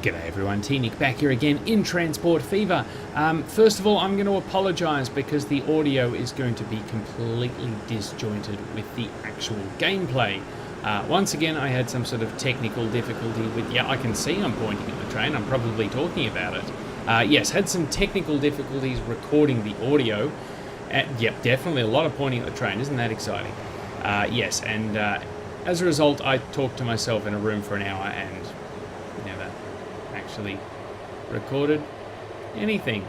G'day everyone, T-Nick back here again in Transport Fever. First of all, I'm going to apologise because the audio is going to be completely disjointed with the actual gameplay. Once again, I had some sort of technical difficulty with... Yeah, I can see I'm pointing at the train, I'm probably talking about it. Yes, had some technical difficulties recording the audio. Yep, definitely a lot of pointing at the train, isn't that exciting? Yes, and as a result, I talked to myself in a room for an hour and never actually recorded anything.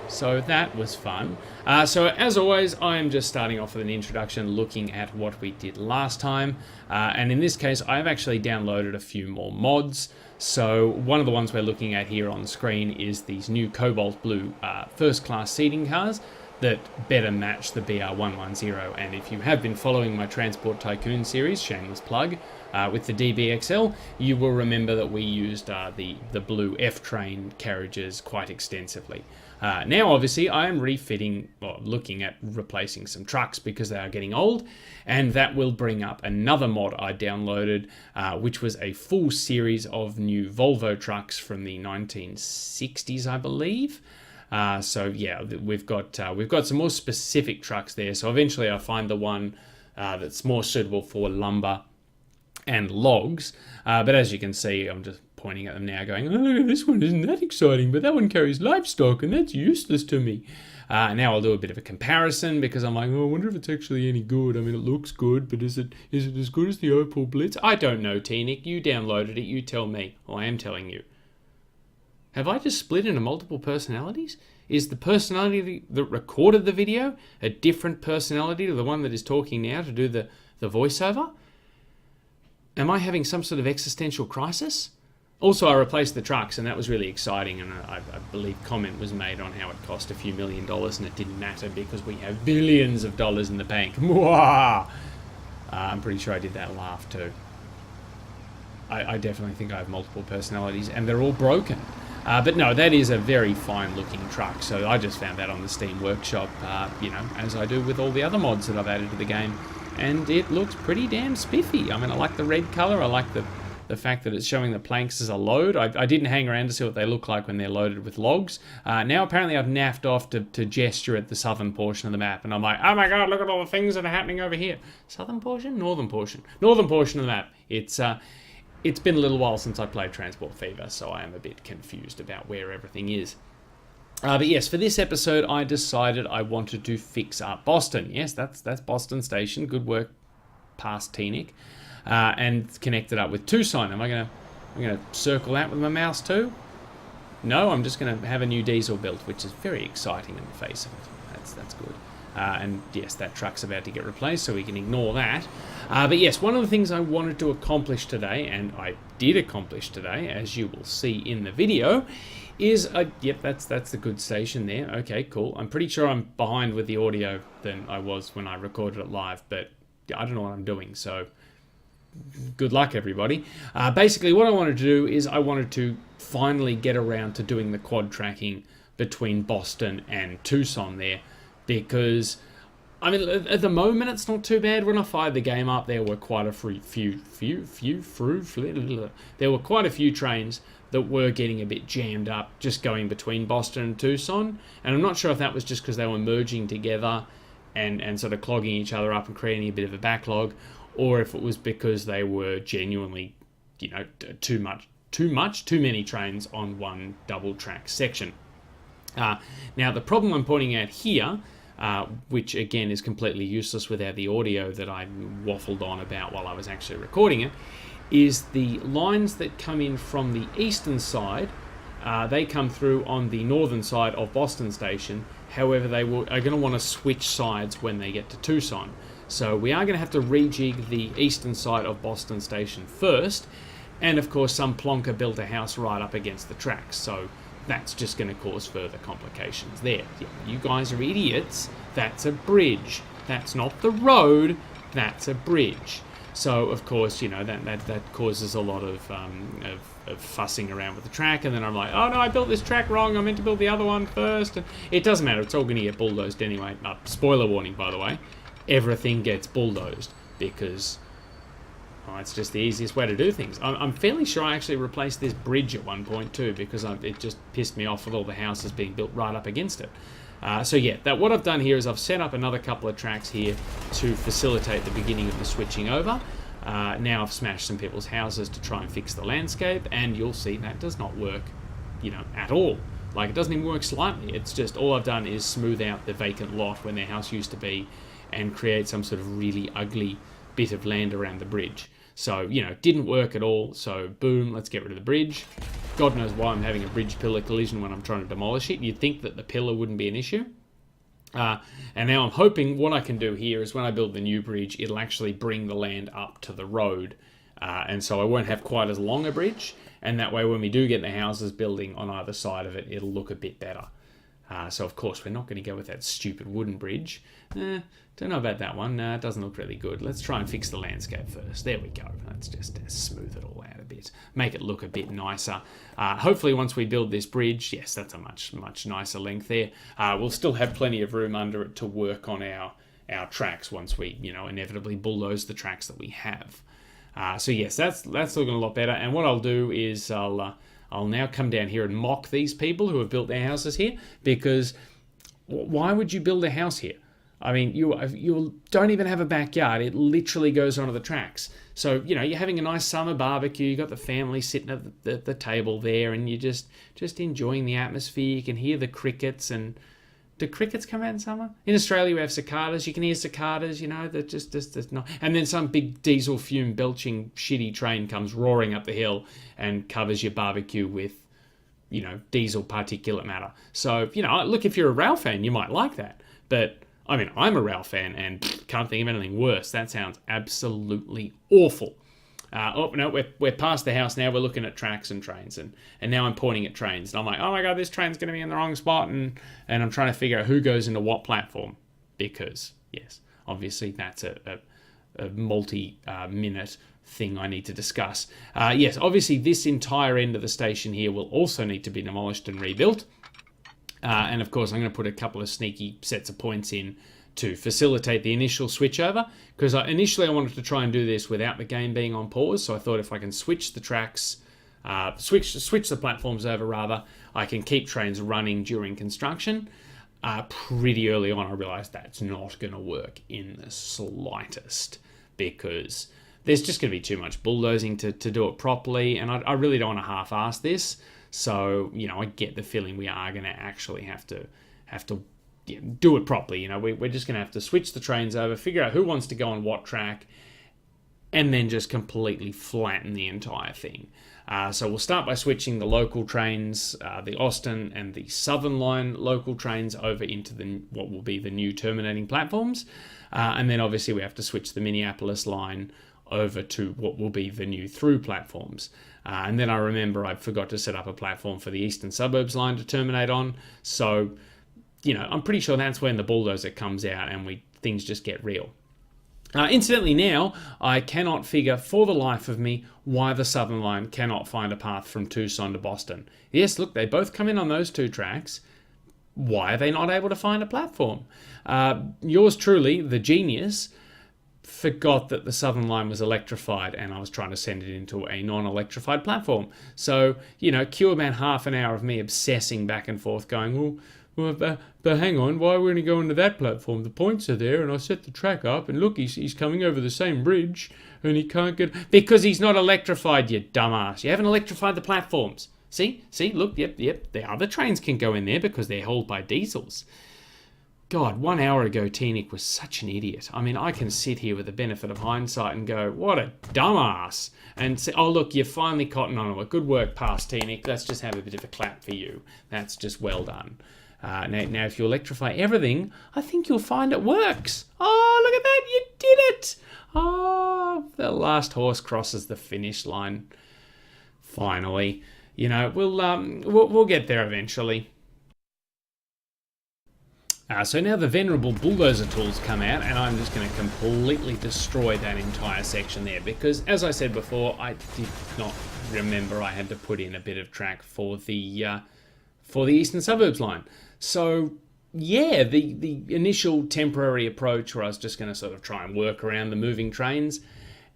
So that was fun. So as always, I am just starting off with an introduction looking at what we did last time. And in this case, I've actually downloaded a few more mods. So one of the ones we're looking at here on screen is these new cobalt blue first class seating cars that better match the BR110. And if you have been following my Transport Tycoon series, shameless plug, with the DBXL, you will remember that we used the blue F-train carriages quite extensively. Now, obviously, I am refitting, or looking at replacing some trucks because they are getting old, and that will bring up another mod I downloaded, which was a full series of new Volvo trucks from the 1960s, I believe. So yeah, we've got some more specific trucks there. So eventually I find the one that's more suitable for lumber and logs. But as you can see, I'm just pointing at them now going, oh, look, this one isn't that exciting, but that one carries livestock and that's useless to me. Now I'll do a bit of a comparison because I'm like, oh, I wonder if it's actually any good. I mean, it looks good, but is it as good as the Opel Blitz? I don't know, T-Nick. You downloaded it. You tell me. Well, I am telling you. Have I just split into multiple personalities? Is the personality that recorded the video a different personality to the one that is talking now to do the voiceover? Am I having some sort of existential crisis? Also, I replaced the trucks, and that was really exciting, and I believe comment was made on how it cost a few $1 million, and it didn't matter because we have billions of dollars in the bank. I'm pretty sure I did that laugh too. I definitely think I have multiple personalities, and they're all broken. But no, that is a very fine looking truck. So I just found that on the Steam Workshop, you know, as I do with all the other mods that I've added to the game. And it looks pretty damn spiffy. I mean, I like the red color. I like the fact that it's showing the planks as a load. I didn't hang around to see what they look like when they're loaded with logs. Now apparently I've naffed off to gesture at the southern portion of the map. And I'm like, oh my god, look at all the things that are happening over here. Southern portion? Northern portion. Northern portion of the map. It's been a little while since I played Transport Fever, so I am a bit confused about where everything is. But yes, for this episode, I decided I wanted to fix up Boston. Yes, that's Boston Station. Good work, past T-Nick. And connect it up with Tucson. I'm gonna circle that with my mouse too? No, I'm just gonna have a new diesel built, which is very exciting in the face of it. That's good. And yes, that truck's about to get replaced, so we can ignore that. But yes, one of the things I wanted to accomplish today, and I did accomplish today, as you will see in the video, is, yep, that's the good station there. Okay, cool. I'm pretty sure I'm behind with the audio than I was when I recorded it live, but I don't know what I'm doing, so good luck, everybody. Basically, what I wanted to do is I wanted to finally get around to doing the quad tracking between Boston and Tucson there. Because, I mean, at the moment it's not too bad. When I fired the game up, there were quite a few trains that were getting a bit jammed up just going between Boston and Tucson. And I'm not sure if that was just because they were merging together and sort of clogging each other up and creating a bit of a backlog, or if it was because they were genuinely, you know, too many trains on one double track section. Now, the problem I'm pointing at here, which again is completely useless without the audio that I waffled on about while I was actually recording it, is the lines that come in from the eastern side. They come through on the northern side of Boston Station. However, they are going to want to switch sides when they get to Tucson. So we are going to have to rejig the eastern side of Boston Station first. And of course, some plonker built a house right up against the tracks. So that's just going to cause further complications there. You guys are idiots. That's a bridge. That's not the road. That's a bridge. So, of course, you know, that causes a lot of fussing around with the track. And then I'm like, oh, no, I built this track wrong. I meant to build the other one first. And it doesn't matter. It's all going to get bulldozed anyway. Spoiler warning, by the way. Everything gets bulldozed because Oh, it's just the easiest way to do things. I'm fairly sure I actually replaced this bridge at one point too, because it just pissed me off with all the houses being built right up against it. So yeah, what I've done here is I've set up another couple of tracks here to facilitate the beginning of the switching over. Now I've smashed some people's houses to try and fix the landscape, and you'll see that does not work, at all. Like, it doesn't even work slightly. It's just all I've done is smooth out the vacant lot when their house used to be and create some sort of really ugly bit of land around the bridge. So, didn't work at all. So, boom, let's get rid of the bridge. God knows why I'm having a bridge pillar collision when I'm trying to demolish it. You'd think that the pillar wouldn't be an issue. And now I'm hoping what I can do here is when I build the new bridge, it'll actually bring the land up to the road. And so I won't have quite as long a bridge. And that way, when we do get the houses building on either side of it, it'll look a bit better. So, of course, we're not going to go with that stupid wooden bridge. Don't know about that one. It doesn't look really good. Let's try and fix the landscape first. There we go. Let's just smooth it all out a bit. Make it look a bit nicer. Hopefully, once we build this bridge, yes, that's a much, much nicer length there. We'll still have plenty of room under it to work on our tracks once we, inevitably bulldoze the tracks that we have. So, yes, that's looking a lot better. And what I'll do is I'll now come down here and mock these people who have built their houses here, because why would you build a house here? I mean, you don't even have a backyard. It literally goes onto the tracks. So, you're having a nice summer barbecue. You got the family sitting at the table there, and you're just enjoying the atmosphere. You can hear the crickets. And do crickets come out in summer? In Australia, we have cicadas. You can hear cicadas. That just not. And then some big diesel fume belching shitty train comes roaring up the hill and covers your barbecue with, diesel particulate matter. So, look, if you're a rail fan, you might like that, but I mean, I'm a rail fan and can't think of anything worse. That sounds absolutely awful. Oh, no, we're past the house now. We're looking at tracks and trains. And now I'm pointing at trains. And I'm like, oh my God, this train's going to be in the wrong spot. And I'm trying to figure out who goes into what platform. Because, yes, obviously that's a multi-minute thing I need to discuss. Yes, obviously this entire end of the station here will also need to be demolished and rebuilt. And of course, I'm going to put a couple of sneaky sets of points in to facilitate the initial switchover, because initially I wanted to try and do this without the game being on pause. So I thought if I can switch the tracks, switch the platforms over rather, I can keep trains running during construction. Pretty early on, I realized that's not going to work in the slightest, because there's just going to be too much bulldozing to do it properly, and I really don't want to half-ass this. So, I get the feeling we are going to actually have to do it properly. We're just going to have to switch the trains over, figure out who wants to go on what track, and then just completely flatten the entire thing. So we'll start by switching the local trains, the Austin and the Southern Line local trains over into what will be the new terminating platforms. And then obviously we have to switch the Minneapolis line over to what will be the new through platforms. And then I remember I forgot to set up a platform for the Eastern Suburbs line to terminate on. So, I'm pretty sure that's when the bulldozer comes out and things just get real. Incidentally now, I cannot figure for the life of me why the Southern line cannot find a path from Tucson to Boston. Yes, look, they both come in on those two tracks. Why are they not able to find a platform? Yours truly, the genius, forgot that the Southern line was electrified and I was trying to send it into a non-electrified platform. So, cue about half an hour of me obsessing back and forth going, well, but hang on, why are we going to go into that platform? The points are there and I set the track up and look, he's coming over the same bridge and he can't get... Because he's not electrified, you dumbass. You haven't electrified the platforms. See, look, yep, the other trains can go in there because they're hauled by diesels. God, 1 hour ago, T-Nick was such an idiot. I mean, I can sit here with the benefit of hindsight and go, what a dumbass. And say, oh, look, you finally cottoned on it. Good work, past T-Nick. Let's just have a bit of a clap for you. That's just well done. Now, if you electrify everything, I think you'll find it works. Oh, look at that. You did it. Oh, the last horse crosses the finish line. Finally. We'll get there eventually. So now the venerable bulldozer tools come out and I'm just going to completely destroy that entire section there, because as I said before, I did not remember I had to put in a bit of track for the Eastern Suburbs line. So yeah, the initial temporary approach where I was just going to sort of try and work around the moving trains,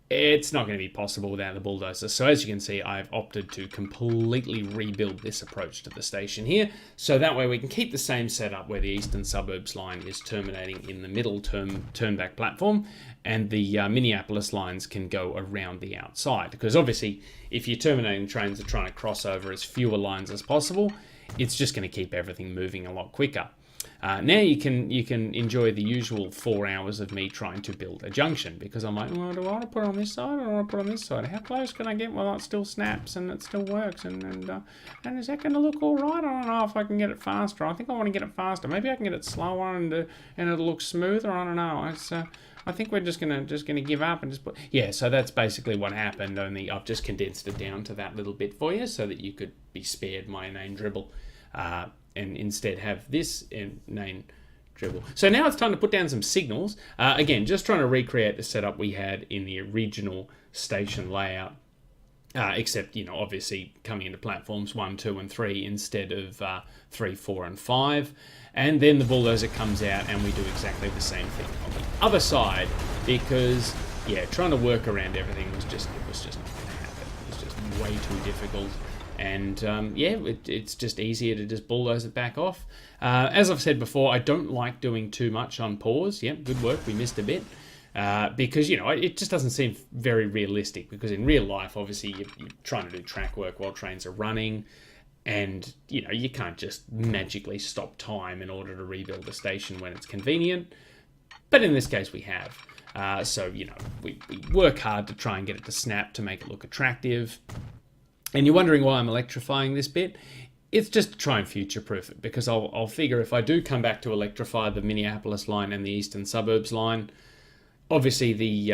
it's not going to be possible without the bulldozer. So as you can see, I've opted to completely rebuild this approach to the station here. So that way we can keep the same setup where the eastern suburbs line is terminating in the middle turnback platform, and the Minneapolis lines can go around the outside. Because obviously, if you're terminating trains that are trying to cross over as fewer lines as possible, it's just going to keep everything moving a lot quicker. Now you can enjoy the usual 4 hours of me trying to build a junction, because I'm like, well, do I want to put it on this side or do I want to put it on this side? How close can I get while it still snaps and it still works? And is that going to look all right? I don't know if I can get it faster. I think I want to get it faster. Maybe I can get it slower and it'll look smoother. I don't know. I think we're just gonna give up and just put. Yeah, so that's basically what happened. Only I've just condensed it down to that little bit for you so that you could be spared my inane dribble. And instead have this inane dribble. So now it's time to put down some signals. Again, just trying to recreate the setup we had in the original station layout, except, obviously coming into platforms 1, 2, and 3 instead of 3, 4, and 5. And then the bulldozer comes out and we do exactly the same thing on the other side, because, trying to work around everything was just not going to happen. It was just way too difficult. And it's just easier to just bulldoze it back off. As I've said before, I don't like doing too much on pause. Yep, good work, we missed a bit. Because, it just doesn't seem very realistic, because in real life, obviously, you're trying to do track work while trains are running, and, you can't just magically stop time in order to rebuild the station when it's convenient. But in this case, we have. So, we work hard to try and get it to snap to make it look attractive. And you're wondering why I'm electrifying this bit. It's just to try and future-proof it, because I'll figure if I do come back to electrify the Minneapolis line and the eastern suburbs line, obviously the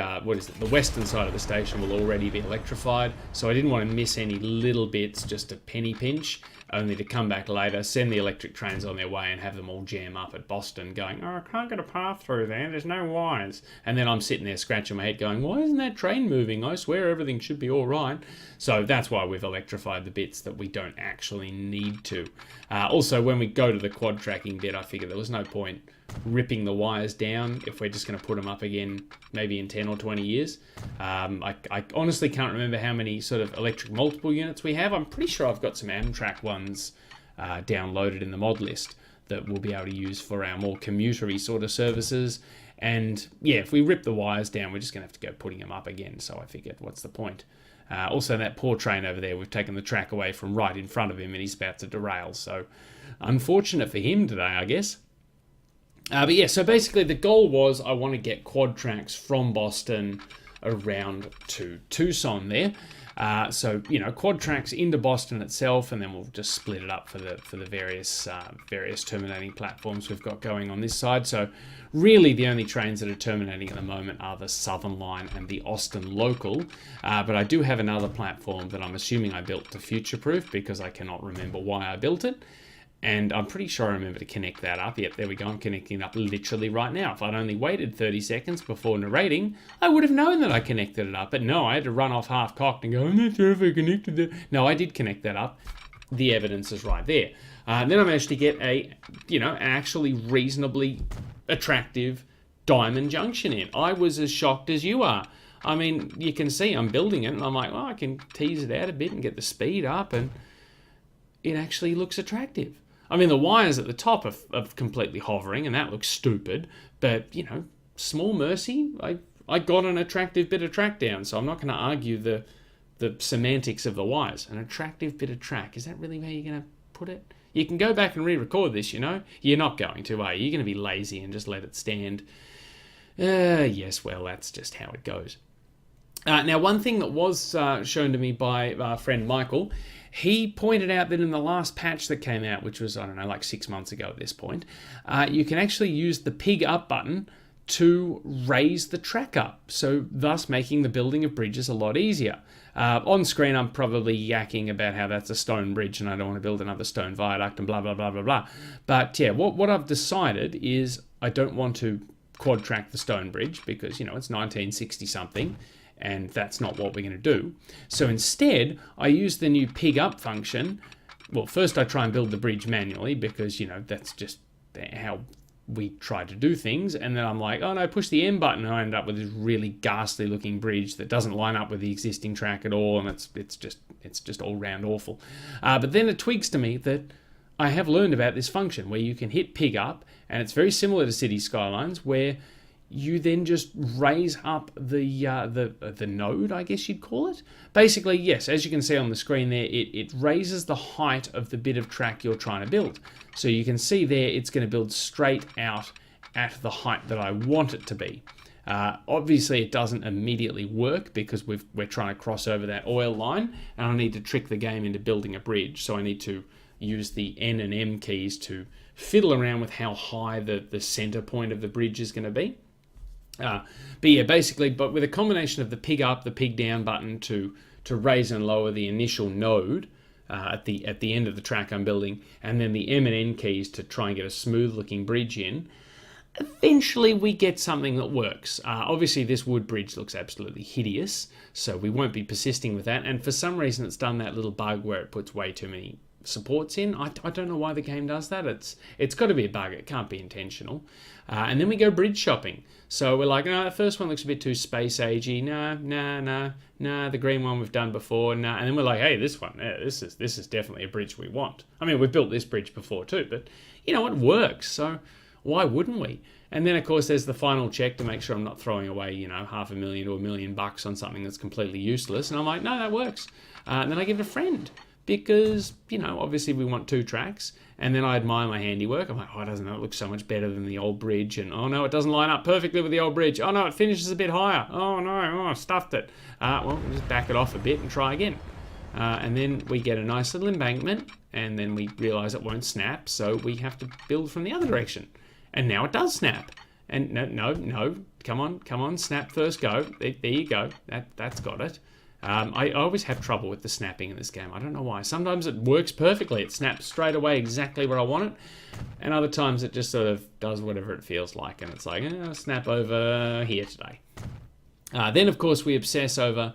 western side of the station will already be electrified, so I didn't want to miss any little bits just to penny pinch, only to come back later, send the electric trains on their way and have them all jam up at Boston going, oh, I can't get a path through there, there's no wires. And then I'm sitting there scratching my head going, why isn't that train moving? I swear everything should be all right. So that's why we've electrified the bits that we don't actually need to. Also, when we go to the quad tracking bit, I figured there was no point ripping the wires down if we're just going to put them up again maybe in 10 or 20 years. I honestly can't remember how many sort of electric multiple units we have. I'm pretty sure I've got some Amtrak ones downloaded in the mod list that we'll be able to use for our more commutery sort of services. And yeah, if we rip the wires down, we're just going to have to go putting them up again. So I figured, what's the point? Also, that poor train over there, we've taken the track away from right in front of him and he's about to derail. So unfortunate for him today, I guess. But yeah, so basically the goal was I want to get quad tracks from Boston around to Tucson there. So, quad tracks into Boston itself, and then we'll just split it up for the various terminating platforms we've got going on this side. So really the only trains that are terminating at the moment are the Southern Line and the Austin Local. But I do have another platform that I'm assuming I built to future-proof, because I cannot remember why I built it. And I'm pretty sure I remember to connect that up. Yep, there we go. I'm connecting it up literally right now. If I'd only waited 30 seconds before narrating, I would have known that I connected it up. But no, I had to run off half-cocked and go, I'm not sure if I connected it. No, I did connect that up. The evidence is right there. And then I managed to get an actually reasonably attractive diamond junction in. I was as shocked as you are. I mean, you can see I'm building it, and I'm like, well, I can tease it out a bit and get the speed up, and it actually looks attractive. I mean, the wires at the top are completely hovering, and that looks stupid. But, small mercy, I got an attractive bit of track down, so I'm not going to argue the semantics of the wires. An attractive bit of track, is that really where you're going to put it? You can go back and re-record this, You're not going to, are you? You're going to be lazy and just let it stand. Yes, well, that's just how it goes. Now, one thing that was shown to me by our friend Michael, he pointed out that in the last patch that came out, which was, like 6 months ago at this point, you can actually use the pig up button to raise the track up, so thus making the building of bridges a lot easier. On screen, I'm probably yakking about how that's a stone bridge and I don't want to build another stone viaduct and blah, blah, blah, blah, blah. But yeah, what I've decided is I don't want to quad track the stone bridge because, it's 1960 something. And that's not what we're going to do. So instead, I use the new pig up function. Well, first I try and build the bridge manually because, that's just how we try to do things, and then I'm like, oh no, push the M button, and I end up with this really ghastly looking bridge that doesn't line up with the existing track at all, and it's just all round awful. But then it twigs to me that I have learned about this function where you can hit pig up, and it's very similar to City Skylines, where you then just raise up the node, I guess you'd call it. Basically, yes, as you can see on the screen there, it raises the height of the bit of track you're trying to build. So you can see there it's going to build straight out at the height that I want it to be. Obviously, it doesn't immediately work because we're trying to cross over that oil line, and I need to trick the game into building a bridge. So I need to use the N and M keys to fiddle around with how high the center point of the bridge is going to be. But yeah, basically, but with a combination of the pig up, the pig down button to raise and lower the initial node at the end of the track I'm building, and then the M and N keys to try and get a smooth looking bridge in, eventually we get something that works. Obviously this wood bridge looks absolutely hideous, so we won't be persisting with that, and for some reason it's done that little bug where it puts way too many supports in. I don't know why the game does that. It's got to be a bug. It can't be intentional. And then we go bridge shopping. So we're like, no, the first one looks a bit too space agey. No, the green one we've done before. No, and then we're like, hey, this one, yeah, this is definitely a bridge we want. I mean, we've built this bridge before too, but you know, it works. So why wouldn't we? And then of course there's the final check to make sure I'm not throwing away, you know, $500,000 to $1 million on something that's completely useless. And I'm like, no, that works. And then I give it a friend. Because, you know, obviously we want 2 tracks, and then I admire my handiwork. I'm like, oh, doesn't it look so much better than the old bridge? And oh no, it doesn't line up perfectly with the old bridge. Oh no, it finishes a bit higher. Oh no, I stuffed it. Well, we'll just back it off a bit and try again. And then we get a nice little embankment, and then we realise it won't snap, so we have to build from the other direction. And now it does snap. And no, come on, snap first, go. There you go. That's got it. I always have trouble with the snapping in this game. I don't know why. Sometimes it works perfectly. It snaps straight away exactly where I want it. And other times it just sort of does whatever it feels like. And it's like, snap over here today. Then, of course, we obsess over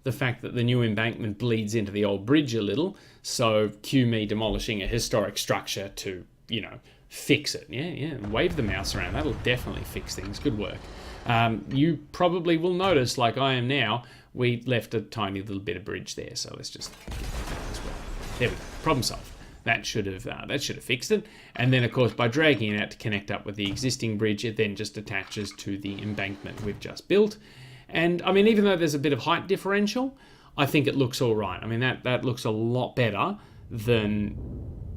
the fact that the new embankment bleeds into the old bridge a little. So cue me demolishing a historic structure to, you know, fix it. Yeah. Wave the mouse around. That'll definitely fix things. Good work. You probably will notice, like I am now, we left a tiny little bit of bridge there, so let's just get that as well. There we go. Problem solved. That should have fixed it. And then, of course, by dragging it out to connect up with the existing bridge, it then just attaches to the embankment we've just built. And I mean, even though there's a bit of height differential, I think it looks all right. I mean, that looks a lot better than,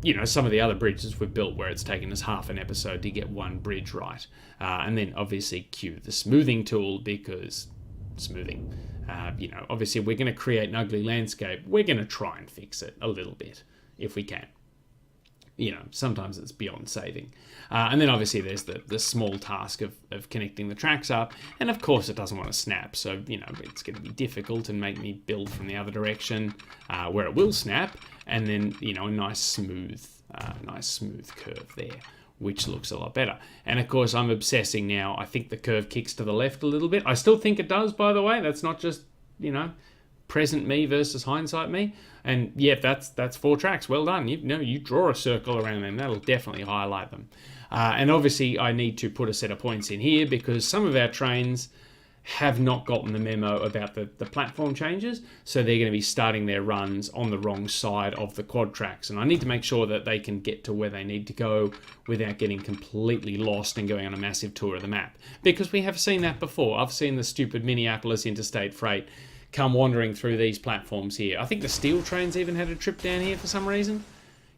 you know, some of the other bridges we've built where it's taken us half an episode to get one bridge right. And then obviously cue the smoothing tool, because smoothing. You know, obviously we're going to create an ugly landscape. We're going to try and fix it a little bit if we can. You know, sometimes it's beyond saving. And then obviously there's the small task of connecting the tracks up. And of course it doesn't want to snap. So, you know, it's going to be difficult and make me build from the other direction where it will snap. And then, you know, a nice smooth curve there, which looks a lot better. And of course, I'm obsessing now. I think the curve kicks to the left a little bit. I still think it does, by the way. That's not just, you know, present me versus hindsight me. And yeah, that's 4 tracks. Well done. You draw a circle around them. That'll definitely highlight them. And obviously, I need to put a set of points in here because some of our trains have not gotten the memo about the platform changes, so they're going to be starting their runs on the wrong side of the quad tracks, and I need to make sure that they can get to where they need to go without getting completely lost and going on a massive tour of the map, because we have seen that before. I've seen the stupid Minneapolis interstate freight come wandering through these platforms here. I think the steel trains even had a trip down here for some reason.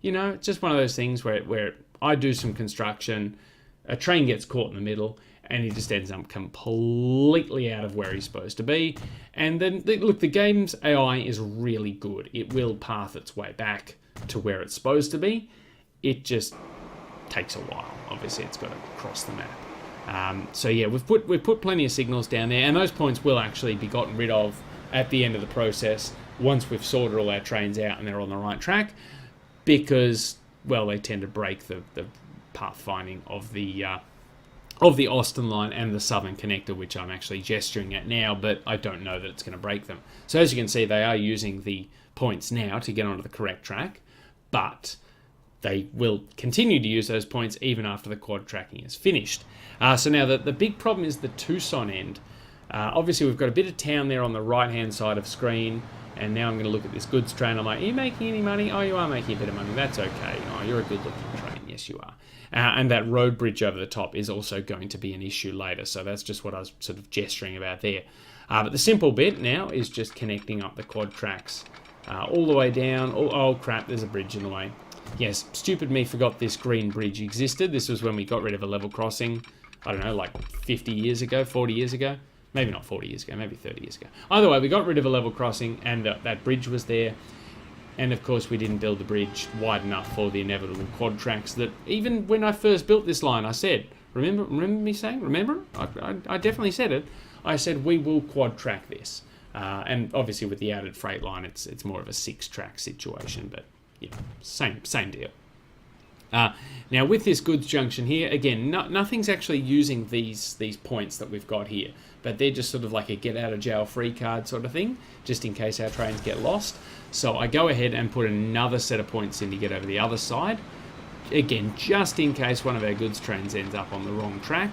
You know, it's just one of those things where I do some construction, a train gets caught in the middle, and he just ends up completely out of where he's supposed to be. And then, look, the game's AI is really good. It will path its way back to where it's supposed to be. It just takes a while. Obviously, it's got to cross the map. So yeah, we've put plenty of signals down there, and those points will actually be gotten rid of at the end of the process once we've sorted all our trains out and they're on the right track, because, well, they tend to break the pathfinding of the Austin line and the Southern Connector, which I'm actually gesturing at now, but I don't know that it's going to break them. So as you can see, they are using the points now to get onto the correct track, but they will continue to use those points even after the quad tracking is finished. So now the big problem is the Tucson end. Obviously, we've got a bit of town there on the right-hand side of screen, and now I'm going to look at this goods train. I'm like, are you making any money? Oh, you are making a bit of money. That's okay. Oh, you're a good-looking train. Yes, you are. And that road bridge over the top is also going to be an issue later, so that's just what I was sort of gesturing about there. But the simple bit now is just connecting up the quad tracks all the way down. Oh, crap, there's a bridge in the way. Yes, stupid me forgot this green bridge existed. This was when we got rid of a level crossing, I don't know, like 50 years ago, 40 years ago. Maybe not 40 years ago, maybe 30 years ago. Either way, we got rid of a level crossing, and that bridge was there. And of course, we didn't build the bridge wide enough for the inevitable quad tracks that even when I first built this line, I said, remember me saying, remember? I definitely said it. I said, we will quad track this. And obviously with the added freight line, it's more of a 6-track situation, but yeah, same deal. Now with this goods junction here, again, nothing's actually using these points that we've got here, but they're just sort of like a get out of jail free card sort of thing, just in case our trains get lost. So I go ahead and put another set of points in to get over the other side, again, just in case one of our goods trains ends up on the wrong track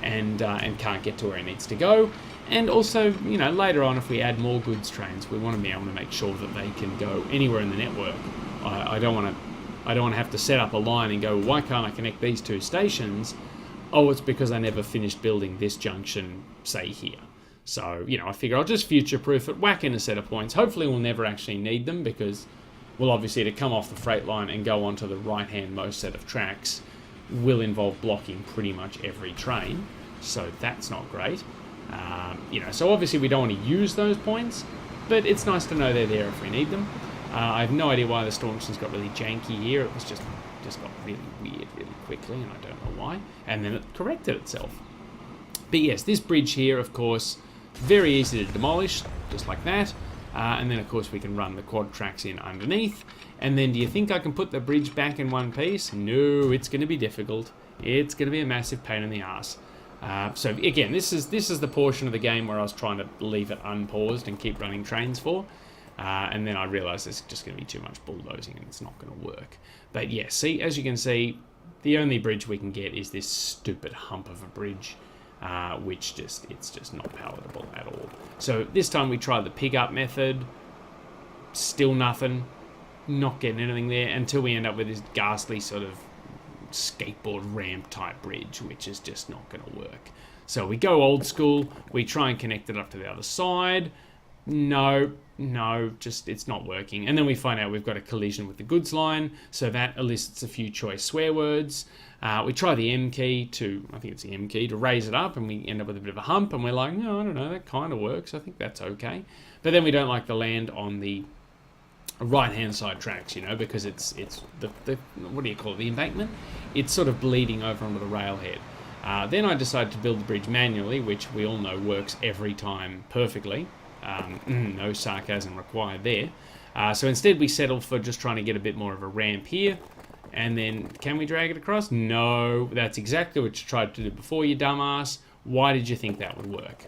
and can't get to where it needs to go. And also, you know, later on, if we add more goods trains, we want to be able to make sure that they can go anywhere in the network. I don't want to have to set up a line and go, why can't I connect these two stations? Oh, it's because I never finished building this junction, say here. So, you know, I figure I'll just future-proof it, whack in a set of points. Hopefully we'll never actually need them because, well, obviously to come off the freight line and go onto the right-hand most set of tracks will involve blocking pretty much every train. So that's not great. You know, so obviously we don't want to use those points, but it's nice to know they're there if we need them. I have no idea why the Staunchon's got really janky here. It was just got really weird really quickly, and I don't know why. And then it corrected itself. But yes, this bridge here, of course, very easy to demolish, just like that. And then, of course, we can run the quad tracks in underneath. And then do you think I can put the bridge back in one piece? No, it's going to be difficult. It's going to be a massive pain in the ass. So again, this is the portion of the game where I was trying to leave it unpaused and keep running trains for. And then I realised there's just going to be too much bulldozing and it's not going to work. But yeah, see, as you can see, the only bridge we can get is this stupid hump of a bridge, which it's just not palatable at all. So this time we tried the pick-up method, still nothing, not getting anything there until we end up with this ghastly sort of skateboard ramp type bridge, which is just not going to work. So we go old school, we try and connect it up to the other side. No, just it's not working. And then we find out we've got a collision with the goods line, so that elicits a few choice swear words. We try the M key to, I think it's the M key, to raise it up, and we end up with a bit of a hump, and we're like, no, I don't know, that kind of works. I think that's okay. But then we don't like the land on the right-hand side tracks, you know, because it's the what do you call it, the embankment? It's sort of bleeding over onto the railhead. Then I decided to build the bridge manually, which we all know works every time perfectly. No sarcasm required there. So instead we settled for just trying to get a bit more of a ramp here. And then, can we drag it across? No, that's exactly what you tried to do before, you dumbass. Why did you think that would work?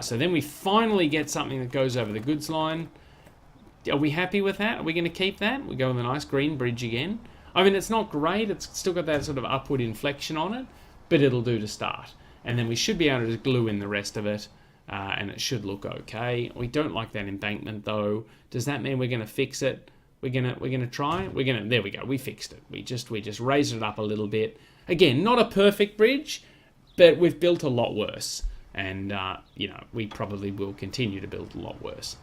So then we finally get something that goes over the goods line. Are we happy with that? Are we going to keep that? We go with a nice green bridge again. I mean, it's not great. It's still got that sort of upward inflection on it, but it'll do to start. And then we should be able to just glue in the rest of it, and it should look okay. We don't like that embankment, though. Does that mean we're going to fix it? We're gonna try. There we go. We fixed it. We just raised it up a little bit. Again, not a perfect bridge, but we've built a lot worse, and you know, we probably will continue to build a lot worse.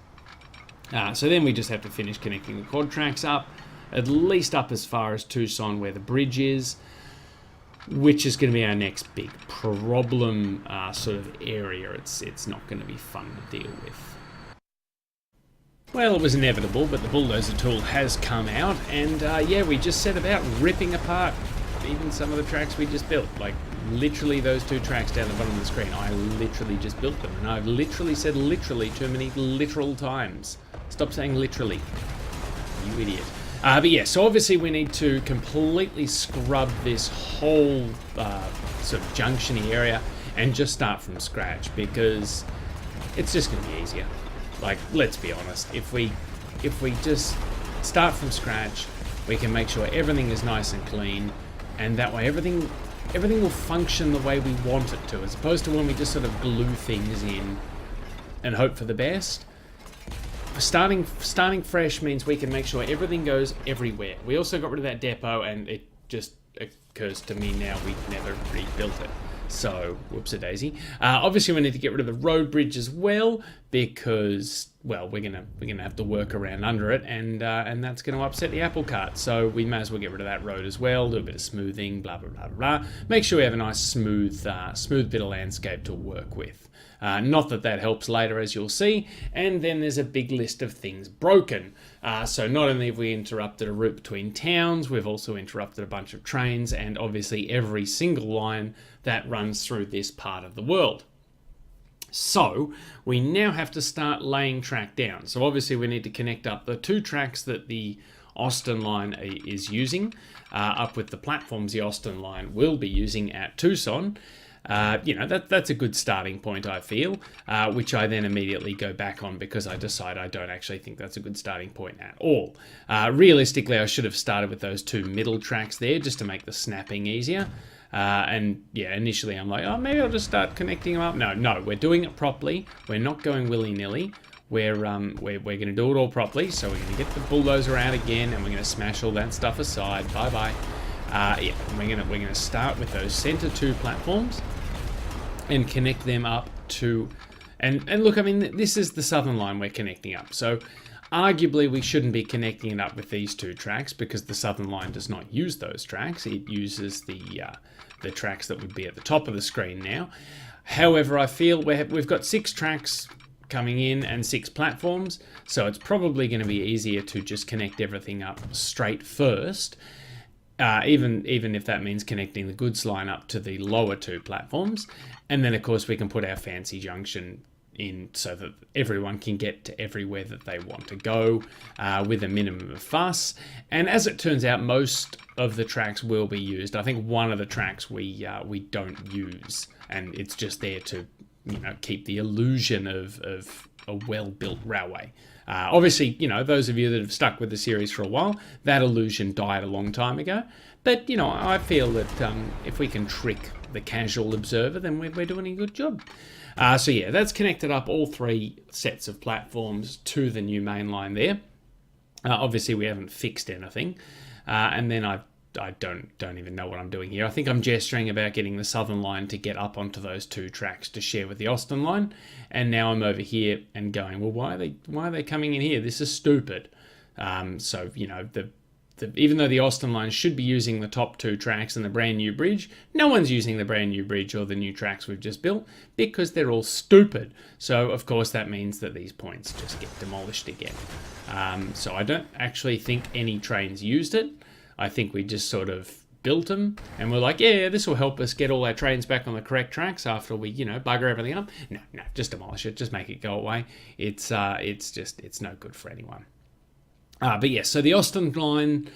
So then we just have to finish connecting the quad tracks up, at least up as far as Tucson where the bridge is, which is going to be our next big problem sort of area. It's not going to be fun to deal with. Well, it was inevitable, but the bulldozer tool has come out, and yeah, we just set about ripping apart even some of the tracks we just built. Like, literally those two tracks down the bottom of the screen, I literally just built them, and I've literally said literally too many literal times. Stop saying literally, you idiot. But yeah, so obviously we need to completely scrub this whole sort of junction-y area and just start from scratch, because it's just going to be easier. Like, let's be honest, if we just start from scratch, we can make sure everything is nice and clean, and that way everything will function the way we want it to, as opposed to when we just sort of glue things in and hope for the best. Starting fresh means we can make sure everything goes everywhere. We also got rid of that depot, and it just occurs to me now we never rebuilt it. So, whoops-a-daisy. Obviously, we need to get rid of the road bridge as well, because, well, we're gonna have to work around under it, and that's going to upset the apple cart. So we may as well get rid of that road as well. Do a bit of smoothing, blah blah blah blah. Make sure we have a nice smooth bit of landscape to work with. Not that helps later, as you'll see. And then there's a big list of things broken. So not only have we interrupted a route between towns, we've also interrupted a bunch of trains, and obviously every single line that runs through this part of the world. So we now have to start laying track down. So obviously we need to connect up the 2 tracks that the Austin line is using, up with the platforms the Austin line will be using at Tucson. That's a good starting point, I feel, which I then immediately go back on because I decide I don't actually think that's a good starting point at all. Realistically, I should have started with those 2 middle tracks there just to make the snapping easier. Initially I'm like, oh, maybe I'll just start connecting them up. No, we're doing it properly. We're not going willy-nilly. We're going to do it all properly. So we're going to get the bulldozer out again, and we're going to smash all that stuff aside. Bye-bye. We're gonna start with those center 2 platforms and connect them up to, and look, I mean, this is the southern line we're connecting up. So arguably we shouldn't be connecting it up with these 2 tracks because the southern line does not use those tracks. It uses the tracks that would be at the top of the screen now. However, I feel we've got 6 tracks coming in and 6 platforms, so it's probably going to be easier to just connect everything up straight first. Even if that means connecting the goods line up to the lower 2 platforms. And then, of course, we can put our fancy junction in so that everyone can get to everywhere that they want to go with a minimum of fuss. And as it turns out, most of the tracks will be used. I think one of the tracks we don't use, and it's just there to keep the illusion of a well-built railway. Obviously, those of you that have stuck with the series for a while, that illusion died a long time ago. But, I feel that if we can trick the casual observer, then we're doing a good job. That's connected up all 3 sets of platforms to the new main line there. Obviously, we haven't fixed anything. And then I don't even know what I'm doing here. I think I'm gesturing about getting the southern line to get up onto those 2 tracks to share with the Austin line, and now I'm over here and going, well, why are they coming in here? This is stupid. Even though the Austin line should be using the top 2 tracks and the brand new bridge, no one's using the brand new bridge or the new tracks we've just built because they're all stupid. So of course that means that these points just get demolished again. So I don't actually think any trains used it. I think we just sort of built them and we're like, yeah, this will help us get all our trains back on the correct tracks after we, bugger everything up. No, just demolish it, just make it go away. It's no good for anyone. So the Austin line,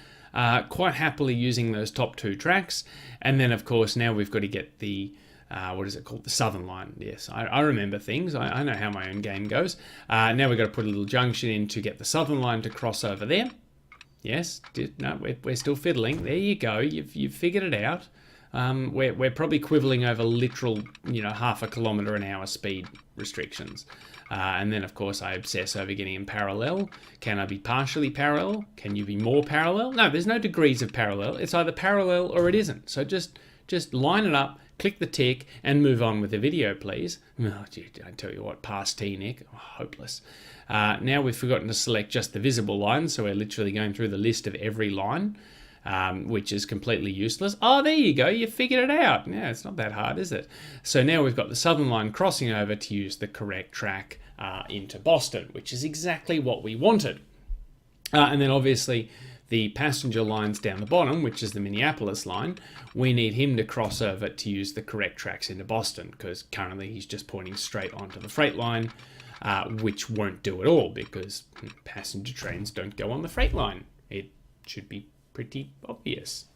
quite happily using those top 2 tracks. And then, of course, now we've got to get the, the southern line. Yes, I remember things. I know how my own game goes. Now we've got to put a little junction in to get the southern line to cross over there. Yes, we're still fiddling. There you go. You've figured it out. We're probably quibbling over literal, half a kilometre an hour speed restrictions. And then, of course, I obsess over getting in parallel. Can I be partially parallel? Can you be more parallel? No, there's no degrees of parallel. It's either parallel or it isn't. So just line it up, click the tick, and move on with the video, please. Oh, gee, I tell you what, past T, Nick. Oh, hopeless. Now we've forgotten to select just the visible line, so we're literally going through the list of every line, which is completely useless. Oh, there you go. You figured it out. Yeah, it's not that hard, is it? So now we've got the southern line crossing over to use the correct track into Boston, which is exactly what we wanted. And then obviously the passenger lines down the bottom, which is the Minneapolis line, we need him to cross over to use the correct tracks into Boston, because currently he's just pointing straight onto the freight line, which won't do at all because passenger trains don't go on the freight line. It should be pretty obvious,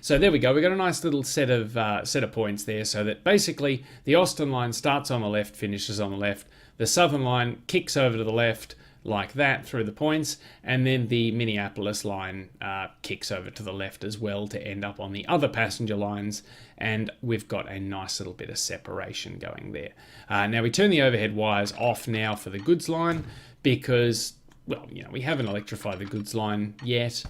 So there we go. We got a nice little set of points there, so that basically the Austin line starts on the left, finishes on the left. The southern line kicks over to the left, like that through the points, and then the Minneapolis line kicks over to the left as well to end up on the other passenger lines, and we've got a nice little bit of separation going there. Now we turn the overhead wires off now for the goods line because, well, we haven't electrified the goods line yet.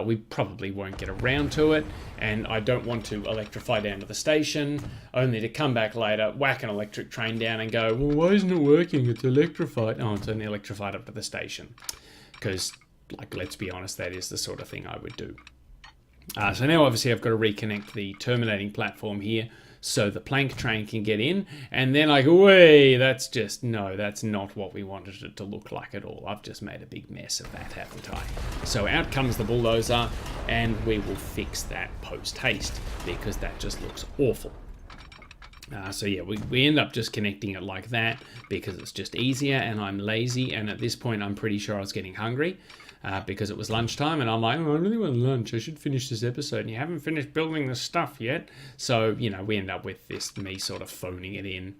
We probably won't get around to it, and I don't want to electrify down to the station, only to come back later, whack an electric train down and go, well, why isn't it working? It's electrified. Oh, it's only electrified up to the station. Because, let's be honest, that is the sort of thing I would do. So now, obviously, I've got to reconnect the terminating platform here so the plank train can get in, and then I go, wait, that's not what we wanted it to look like at all. I've just made a big mess of that, haven't I? So out comes the bulldozer, and we will fix that post-haste, because that just looks awful. So yeah, we end up just connecting it like that, because it's just easier, and I'm lazy, and at this point I'm pretty sure I was getting hungry. Because it was lunchtime, and I'm like, oh, I really want lunch. I should finish this episode, and you haven't finished building the stuff yet. So, we end up with me sort of phoning it in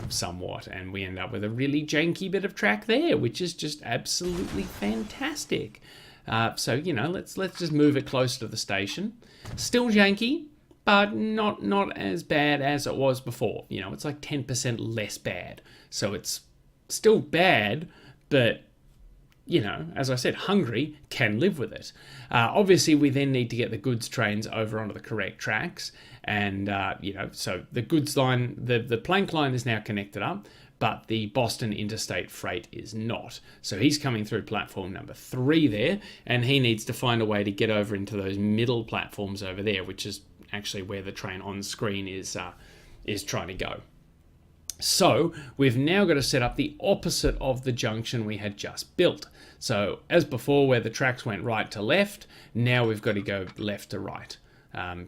somewhat, and we end up with a really janky bit of track there, which is just absolutely fantastic. So, let's just move it close to the station. Still janky, but not as bad as it was before. It's like 10% less bad. So it's still bad, but as I said, hungry can live with it. Obviously, we then need to get the goods trains over onto the correct tracks. And, so the goods line, the plank line is now connected up, but the Boston interstate freight is not. So he's coming through platform number 3 there, and he needs to find a way to get over into those middle platforms over there, which is actually where the train on screen is trying to go. So we've now got to set up the opposite of the junction we had just built. So as before, where the tracks went right to left, now we've got to go left to right.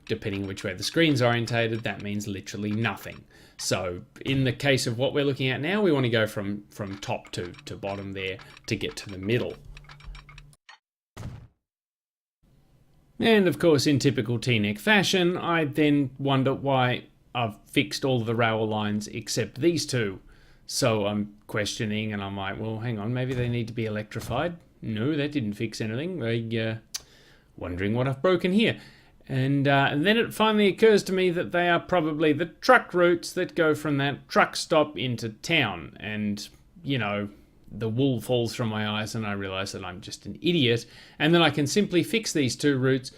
Depending which way the screen's orientated, that means literally nothing. So in the case of what we're looking at now, we want to go from top to bottom there to get to the middle. And of course, in typical T-neck fashion, I then wonder why I've fixed all the rail lines except these two. So I'm questioning, and I'm like, well, hang on, maybe they need to be electrified. No, that didn't fix anything. Wondering what I've broken here. And then it finally occurs to me that they are probably the truck routes that go from that truck stop into town. And, the wool falls from my eyes, and I realise that I'm just an idiot. And then I can simply fix these two routes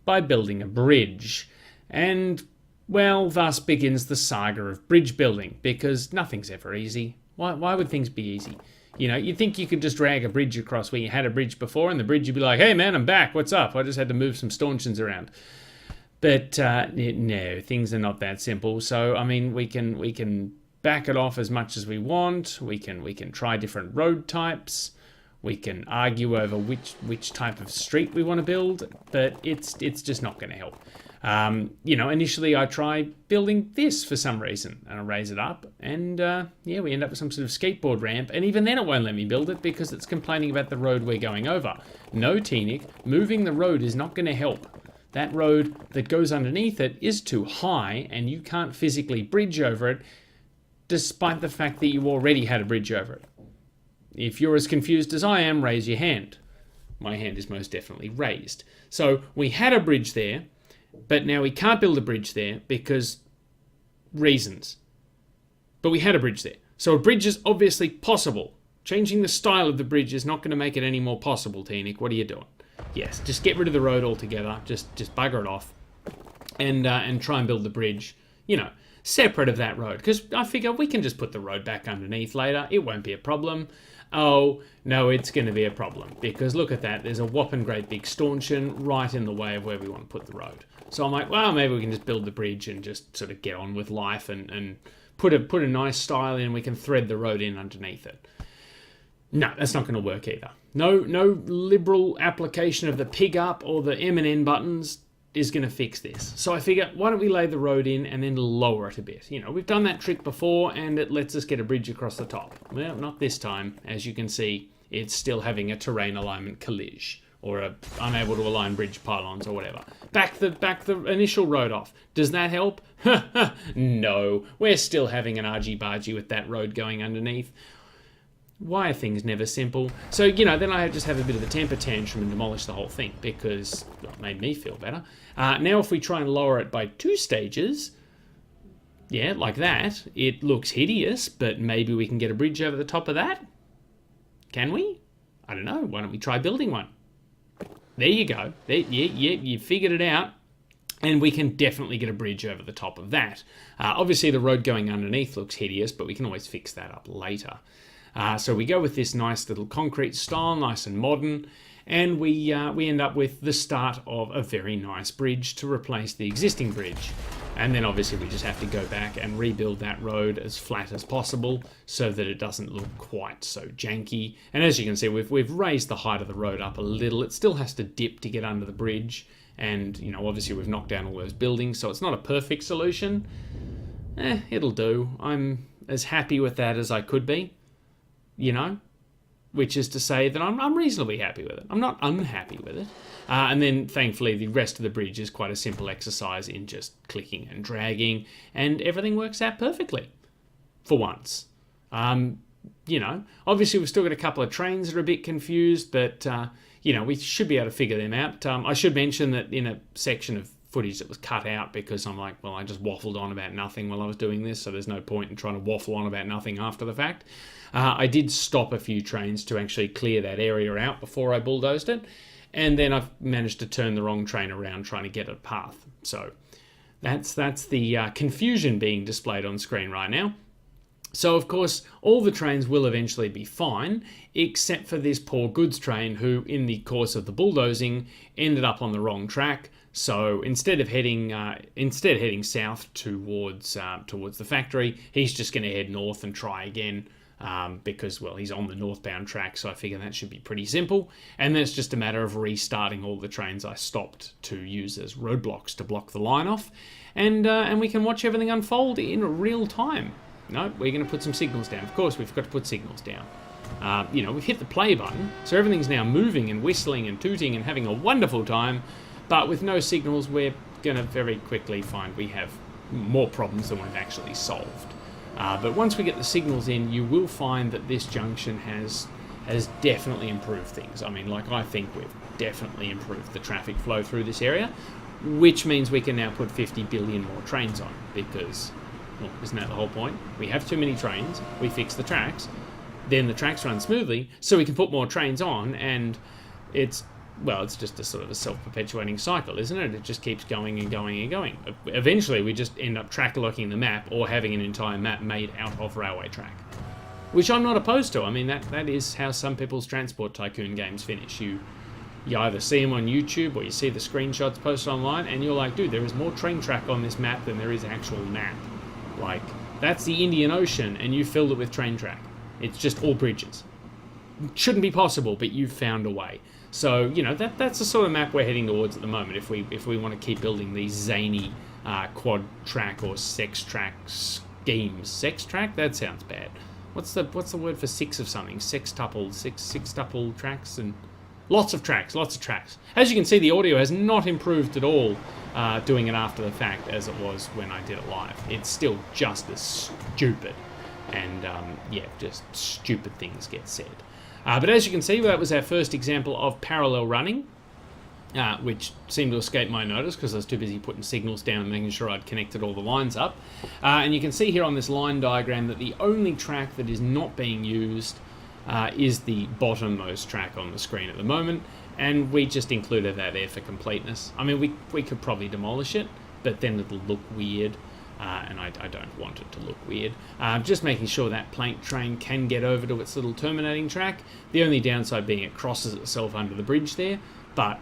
by building a bridge. And, well, thus begins the saga of bridge building, because nothing's ever easy. Why would things be easy? You'd think you could just drag a bridge across where you had a bridge before, and the bridge would be like, hey man, I'm back, what's up? I just had to move some stanchions around. But no, things are not that simple. So, we can back it off as much as we want. We can try different road types. We can argue over which type of street we want to build, but it's just not going to help. Initially I tried building this for some reason, and I raise it up, and we end up with some sort of skateboard ramp, and even then it won't let me build it because it's complaining about the road we're going over. No, T-neck, moving the road is not going to help. That road that goes underneath it is too high, and you can't physically bridge over it, despite the fact that you already had a bridge over it. If you're as confused as I am, raise your hand. My hand is most definitely raised. So we had a bridge there, but now we can't build a bridge there because reasons. But we had a bridge there. So a bridge is obviously possible. Changing the style of the bridge is not going to make it any more possible, T-neck. What are you doing? Yes, just get rid of the road altogether. Just bugger it off. And try and build the bridge, separate of that road. Because I figure we can just put the road back underneath later. It won't be a problem. Oh, no, it's going to be a problem. Because look at that. There's a whopping great big stanchion right in the way of where we want to put the road. So I'm like, well, maybe we can just build the bridge and just sort of get on with life and put a nice style in, and we can thread the road in underneath it. No, that's not going to work either. No liberal application of the pig up or the M&N buttons is going to fix this. So I figure, why don't we lay the road in and then lower it a bit? We've done that trick before, and it lets us get a bridge across the top. Well, not this time. As you can see, it's still having a terrain alignment collision, or unable to align bridge pylons or whatever. Back the initial road off. Does that help? No, we're still having an argy-bargy with that road going underneath. Why are things never simple? So, you know, then I just have a bit of a temper tantrum and demolish the whole thing because well, it made me feel better. Now if we try and lower it by 2 stages, yeah, like that, it looks hideous, but maybe we can get a bridge over the top of that? Can we? I don't know. Why don't we try building one? There you go. There, yeah, you figured it out. And we can definitely get a bridge over the top of that. Obviously, the road going underneath looks hideous, but we can always fix that up later. So we go with this nice little concrete style, nice and modern, and we end up with the start of a very nice bridge to replace the existing bridge. And then obviously we just have to go back and rebuild that road as flat as possible so that it doesn't look quite so janky. And as you can see, we've raised the height of the road up a little. It still has to dip to get under the bridge. And, you know, obviously we've knocked down all those buildings, so it's not a perfect solution. It'll do. I'm as happy with that as I could be, you know, which is to say that I'm reasonably happy with it. I'm not unhappy with it. And then, thankfully, the rest of the bridge is quite a simple exercise in just clicking and dragging, and everything works out perfectly, for once. You know, obviously we've still got a couple of trains that are a bit confused, but... you know, we should be able to figure them out. I should mention that in a section of footage that was cut out because I'm like, well, I just waffled on about nothing while I was doing this, so there's no point in trying to waffle on about nothing after the fact. I did stop a few trains to actually clear that area out before I bulldozed it, and then I've managed to turn the wrong train around trying to get a path. So that's the confusion being displayed on screen right now. So, of course, all the trains will eventually be fine, except for this poor goods train who, in the course of the bulldozing, ended up on the wrong track. So instead heading south towards the factory, he's just going to head north and try again because, well, he's on the northbound track. So I figure that should be pretty simple. And then it's just a matter of restarting all the trains I stopped to use as roadblocks to block the line off, and we can watch everything unfold in real time. No, we're going to put some signals down. Of course, we've got to put signals down. You know, we've hit the play button, so everything's now moving and whistling and tooting and having a wonderful time. But with no signals, we're going to very quickly find we have more problems than we've actually solved. But once we get the signals in, you will find that this junction has definitely improved things. I mean, like, I think we've definitely improved the traffic flow through this area, which means we can now put 50 billion more trains on because... well, isn't that the whole point? We have too many trains, we fix the tracks, then the tracks run smoothly, so we can put more trains on, and it's just a sort of a self-perpetuating cycle, isn't it? It just keeps going and going and going. Eventually, we just end up track-locking the map or having an entire map made out of railway track, which I'm not opposed to. I mean, that is how some people's Transport Tycoon games finish. You either see them on YouTube or you see the screenshots posted online, and you're like, dude, there is more train track on this map than there is actual map. Like, that's the Indian Ocean, and you filled it with train track. It's just all bridges. Shouldn't be possible, but you've found a way. So, you know, that's the sort of map we're heading towards at the moment. If we want to keep building these zany quad track or sex track schemes. Sex track? That sounds bad. What's the word for six of something? Sextuple tracks and lots of tracks. As you can see, the audio has not improved at all. Doing it after the fact as it was when I did it live. It's still just as stupid, and just stupid things get said. But as you can see, that was our first example of parallel running, which seemed to escape my notice because I was too busy putting signals down and making sure I'd connected all the lines up. And you can see here on this line diagram that the only track that is not being used is the bottommost track on the screen at the moment. And we just included that there for completeness. I mean, we could probably demolish it, but then it'll look weird, and I don't want it to look weird. Just making sure that plank train can get over to its little terminating track. The only downside being it crosses itself under the bridge there, but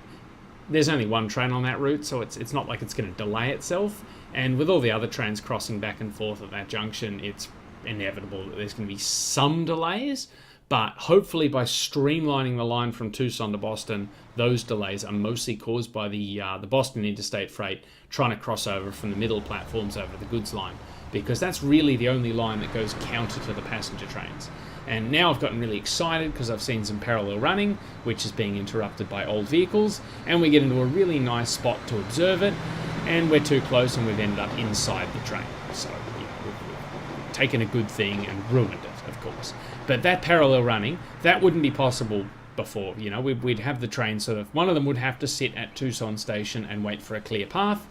there's only one train on that route, so it's not like it's going to delay itself. And with all the other trains crossing back and forth at that junction, it's inevitable that there's going to be some delays. But hopefully by streamlining the line from Tucson to Boston, those delays are mostly caused by the Boston interstate freight trying to cross over from the middle platforms over to the goods line, because that's really the only line that goes counter to the passenger trains. And now I've gotten really excited because I've seen some parallel running, which is being interrupted by old vehicles, and we get into a really nice spot to observe it, and we're too close and we've ended up inside the train. So we've taken a good thing and ruined it, of course. But that parallel running, that wouldn't be possible before. You know, we'd have the train sort of, one of them would have to sit at Tucson station and wait for a clear path.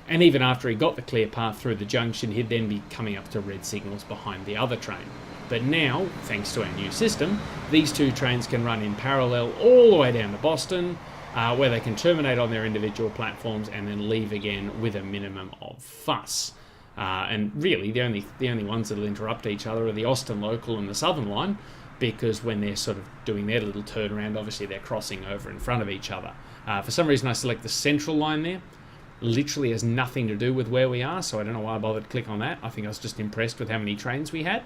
And even after he got the clear path through the junction, he'd then be coming up to red signals behind the other train. But now, thanks to our new system, these two trains can run in parallel all the way down to Boston, where they can terminate on their individual platforms and then leave again with a minimum of fuss. And really, the only ones that'll interrupt each other are the Austin local and the Southern line, because when they're sort of doing their little turnaround, obviously they're crossing over in front of each other. For some reason, I select the Central line there. Literally has nothing to do with where we are, so I don't know why I bothered to click on that. I think I was just impressed with how many trains we had.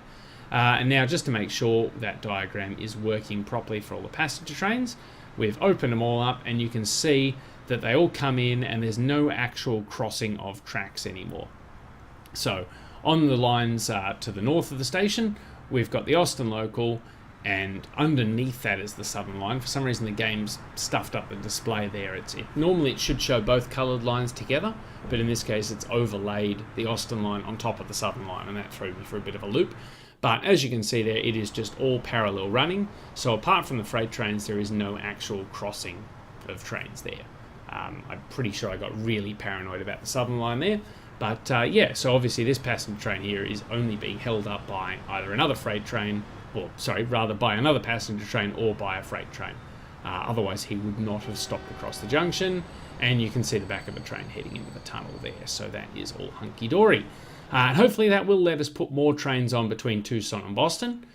And now, just to make sure that diagram is working properly for all the passenger trains, we've opened them all up, and you can see that they all come in and there's no actual crossing of tracks anymore. So on the lines to the north of the station, we've got the Austin local, and underneath that is the Southern line. For some reason the game's stuffed up the display there. Normally it should show both coloured lines together, but in this case it's overlaid the Austin line on top of the Southern line, and that threw me for a bit of a loop. But as you can see there, it is just all parallel running, so apart from the freight trains there is no actual crossing of trains there. I'm pretty sure I got really paranoid about the Southern line there. But yeah, so obviously this passenger train here is only being held up by either another freight train, or sorry, rather by another passenger train or by a freight train. Otherwise he would not have stopped across the junction, and you can see the back of a train heading into the tunnel there, so that is all hunky-dory. And hopefully that will let us put more trains on between Tucson and Boston,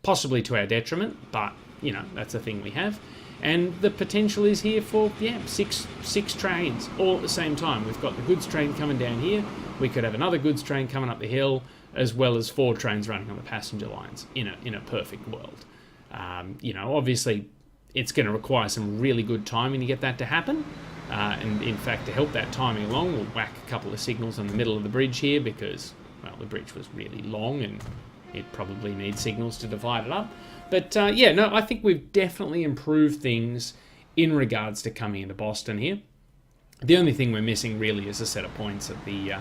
possibly to our detriment, but you know, that's a thing we have. And the potential is here for, yeah, six trains all at the same time. We've got the goods train coming down here. We could have another goods train coming up the hill, as well as 4 trains running on the passenger lines in a perfect world. You know, obviously, it's going to require some really good timing to get that to happen. And in fact, to help that timing along, we'll whack a couple of signals in the middle of the bridge here because, well, the bridge was really long and it probably needs signals to divide it up. But yeah, no, I think we've definitely improved things in regards to coming into Boston here. The only thing we're missing really is a set of points at the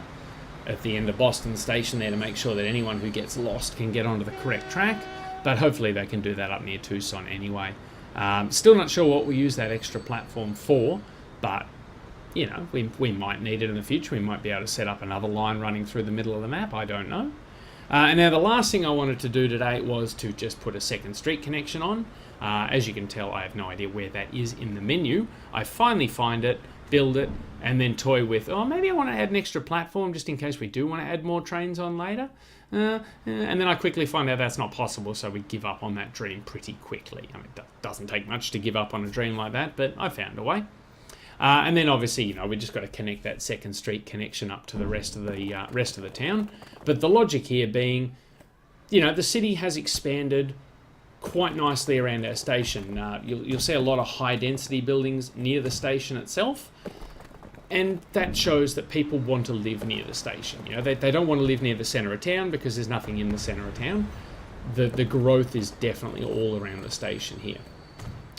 end of Boston station there to make sure that anyone who gets lost can get onto the correct track. But hopefully they can do that up near Tucson anyway. Still not sure what we use that extra platform for, but you know, we might need it in the future. We might be able to set up another line running through the middle of the map. I don't know. And now the last thing I wanted to do today was to just put a second street connection on. As you can tell, I have no idea where that is in the menu. I finally find it, build it, and then toy with, oh, maybe I want to add an extra platform just in case we do want to add more trains on later. And then I quickly find out that's not possible, so we give up on that dream pretty quickly. I mean, it doesn't take much to give up on a dream like that, but I found a way. And then obviously, you know, we just got to connect that second street connection up to the rest of the town. But the logic here being, you know, the city has expanded quite nicely around our station. You'll see a lot of high density buildings near the station itself, and that shows that people want to live near the station. You know, they don't want to live near the centre of town because there's nothing in the centre of town. The growth is definitely all around the station here.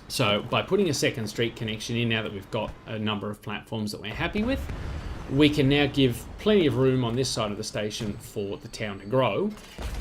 So by putting a second street connection in, now that we've got a number of platforms that we're happy with, we can now give plenty of room on this side of the station for the town to grow,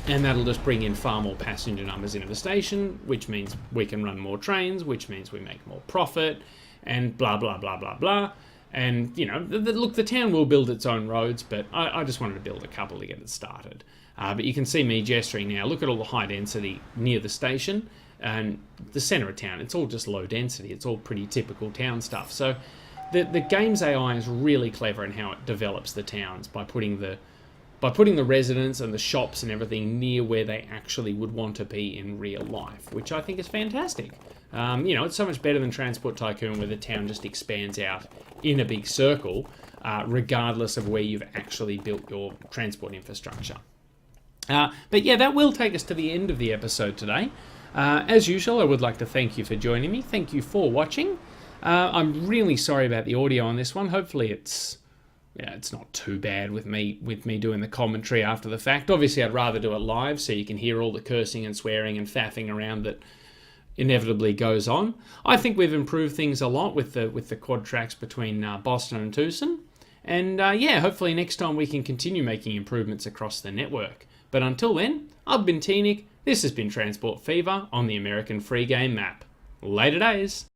and that'll just bring in far more passenger numbers into the station, which means we can run more trains, which means we make more profit, and blah, blah, blah, blah, blah. And, you know, look, the town will build its own roads, but I just wanted to build a couple to get it started. But you can see me gesturing now. Look at all the high density near the station. And the centre of town, it's all just low density. It's all pretty typical town stuff. So the game's AI is really clever in how it develops the towns by putting the residents and the shops and everything near where they actually would want to be in real life, which I think is fantastic. You know, it's so much better than Transport Tycoon, where the town just expands out in a big circle, regardless of where you've actually built your transport infrastructure. But yeah, that will take us to the end of the episode today. As usual, I would like to thank you for joining me. Thank you for watching. I'm really sorry about the audio on this one. Hopefully it's not too bad with me doing the commentary after the fact. Obviously, I'd rather do it live so you can hear all the cursing and swearing and faffing around that inevitably goes on. I think we've improved things a lot with the quad tracks between Boston and Tucson. And yeah, hopefully next time we can continue making improvements across the network. But until then, I've been T-Nick. This has been Transport Fever on the American Free Game Map. Later days.